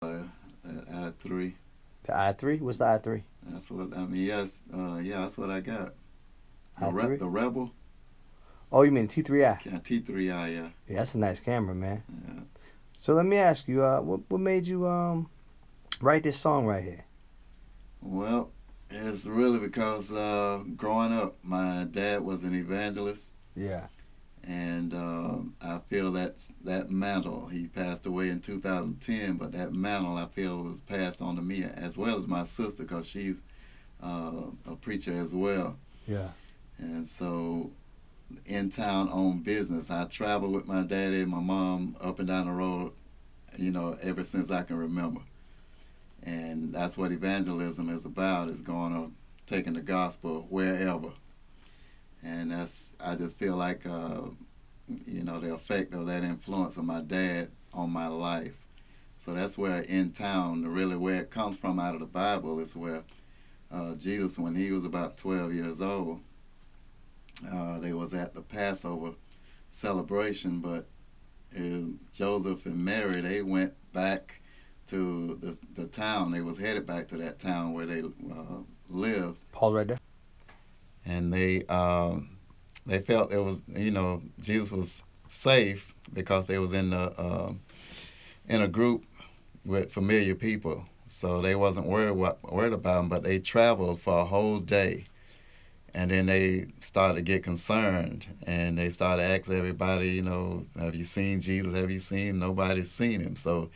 At I3. The I3? What's the I3? That's what I mean. Yes, yeah, that's what I got. The Rebel. Oh, you mean T3i? Yeah, T3i, yeah. Yeah, that's a nice camera, man. Yeah. So let me ask you, what made you write this song right here? Well, it's really because growing up, my dad was an evangelist. Yeah. And I feel that mantle, he passed away in 2010, but that mantle I feel was passed on to me as well as my sister, because she's a preacher as well. Yeah. And so in town owned business, I traveled with my daddy and my mom up and down the road, ever since I can remember. And that's what evangelism is about, is going on taking the gospel wherever. And I just feel like, the effect of that influence of my dad on my life. So that's where in town, really where it comes from out of the Bible, is where Jesus, when he was about 12 years old, they was at the Passover celebration, but Joseph and Mary, they went back to the town. They was headed back to that town where they lived. Pause right there. And they felt it was, Jesus was safe because they was in a group with familiar people, so they wasn't worried about him. But they traveled for a whole day, and then they started to get concerned, and they started to ask everybody, have you seen Jesus? Have you seen him? Nobody's seen him, so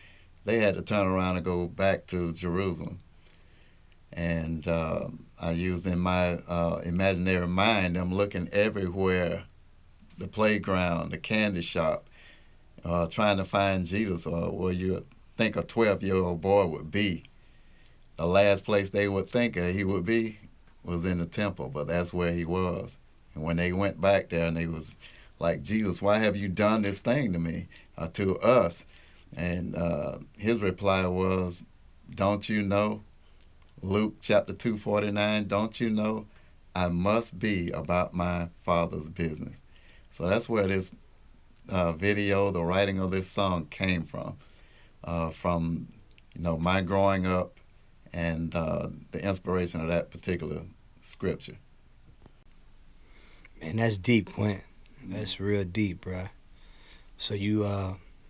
they had to turn around and go back to Jerusalem. And I used in my imaginary mind them looking everywhere, the playground, the candy shop, trying to find Jesus, or where you think a 12-year-old boy would be. The last place they would think he would be was in the temple, but that's where he was. And when they went back there, and they was like, Jesus, why have you done this thing to me, to us? And his reply was, don't you know? Luke chapter 2:49, don't you know I must be about my Father's business? So that's where this video, the writing of this song came from my growing up and the inspiration of that particular scripture. Man, that's deep, Quint. That's real deep, bruh. So you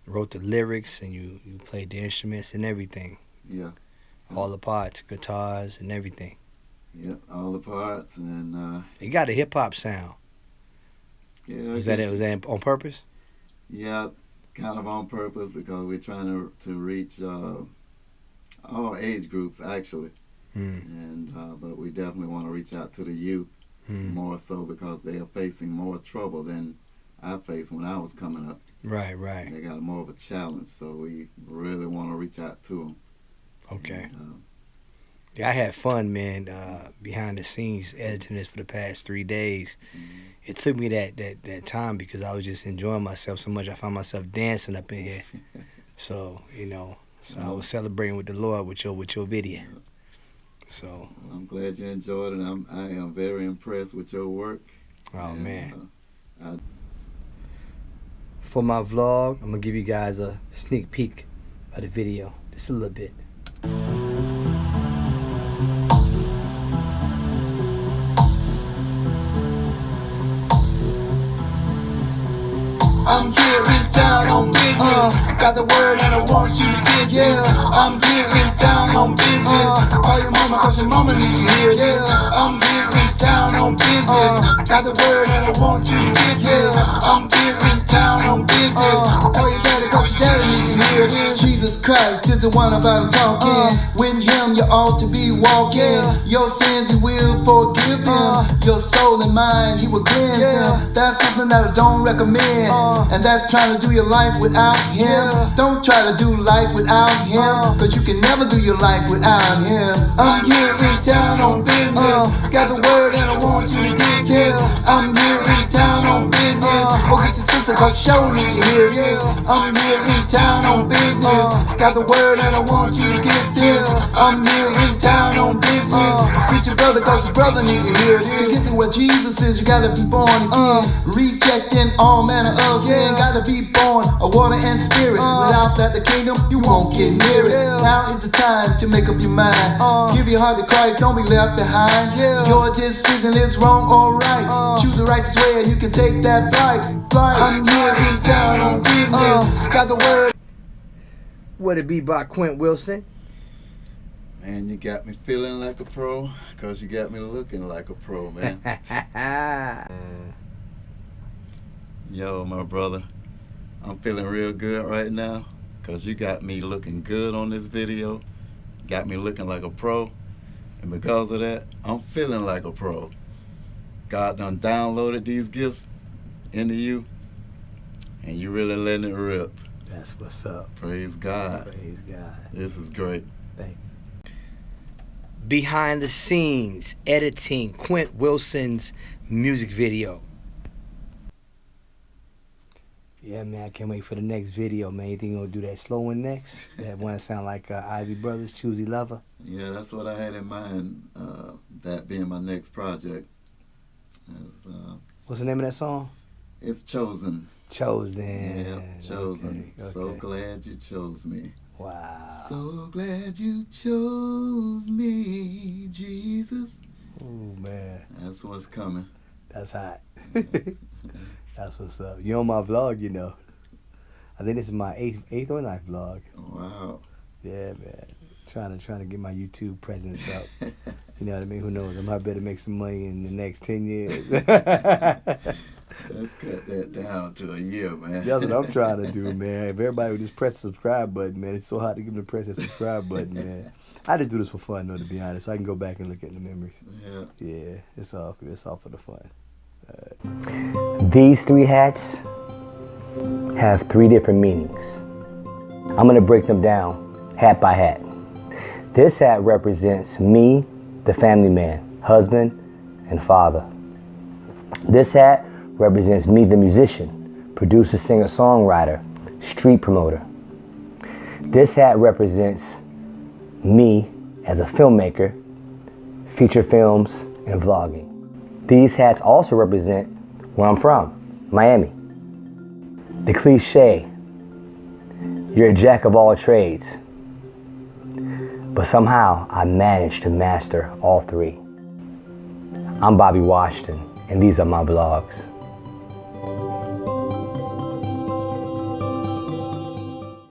wrote the lyrics, and you played the instruments and everything. Yeah. All the parts, guitars, and everything. Yep, all the parts, and it got a hip hop sound. Yeah. Was that on purpose? Yeah, kind of on purpose, because we're trying to reach all age groups, actually. And but we definitely want to reach out to the youth more so, because they are facing more trouble than I faced when I was coming up. Right. They got more of a challenge, so we really want to reach out to them. Okay. Yeah, I had fun, man, behind the scenes editing this for the past 3 days. It took me that time, because I was just enjoying myself so much. I found myself dancing up in here. So, I was celebrating with the Lord with your video. So well, I'm glad you enjoyed it. I am very impressed with your work. Oh, man. For my vlog, I'm going to give you guys a sneak peek of the video. Just a little bit. I'm here in town on business. Got the word and I want you to get this. I'm here in town on business. Call your mama, cause your mama need to hear this. I'm here in town on business. Got the word and I want you to get this. I'm here in town on business. Call your daddy, cause your daddy need to hear this. Jesus Christ is the one about talking. With him you ought to be walking. Your sins he will forgive them. Your soul and mind he will cleanse them. That's something that I don't recommend. And that's trying to do your life without him. Don't try to do life without him, cause you can never do your life without him. I'm here in town on business. Got the word and I want you to get this. I'm here in town on business. Go get your sister, cause show need to hear this. I'm here in town on business. Got the word and I want you to get this. I'm here in town on business. Get your brother, cause your brother need to hear this. To get to where Jesus is, you gotta be born again. Rejecting all manner of sin. Gotta be born of water and spirit. Without that, the kingdom, you won't get near it. Now is the time to make up your mind. Give your heart to Christ, don't be left behind. Your decision is wrong or right. Choose the righteous way and you can take that flight. I'm here in town on business. Got the word. What it be by Quint Wilson? Man, you got me feeling like a pro, because you got me looking like a pro, man. Yo, my brother, I'm feeling real good right now, because you got me looking good on this video, got me looking like a pro, and because of that, I'm feeling like a pro. God done downloaded these gifts into you, and you really letting it rip. That's what's up. Praise God. Praise God. This is great. Thank you. Behind the scenes, editing Quint Wilson's music video. Yeah, man, I can't wait for the next video, man. You think you're going to do that slow one next? That one that sound like Ozzy Brothers, Choosy Lover? Yeah, that's what I had in mind, that being my next project. What's the name of that song? It's Chosen. Chosen. Yeah, Chosen. Okay. So glad you chose me. Wow. So glad you chose me, Jesus. Oh, man. That's what's coming. That's hot. That's what's up. You on my vlog, you know. I think this is my eighth or ninth vlog. Wow. Yeah, man. Trying to get my YouTube presence up. You know what I mean? Who knows? I might better make some money in the next 10 years. Let's cut that down to a year, man. That's what I'm trying to do, man. If everybody would just press the subscribe button, man. It's so hard to get them to press that subscribe button, man. I just do this for fun, though, to be honest. So I can go back and look at the memories. Yeah. Yeah, it's all for the fun. These three hats have three different meanings. I'm going to break them down hat by hat. This hat represents me, the family man, husband, and father. This hat represents me, the musician, producer, singer, songwriter, street promoter. This hat represents me as a filmmaker, feature films, and vlogging. These hats also represent where I'm from, Miami. The cliche, you're a jack of all trades. But somehow I managed to master all three. I'm Bobby Washington, and these are my vlogs.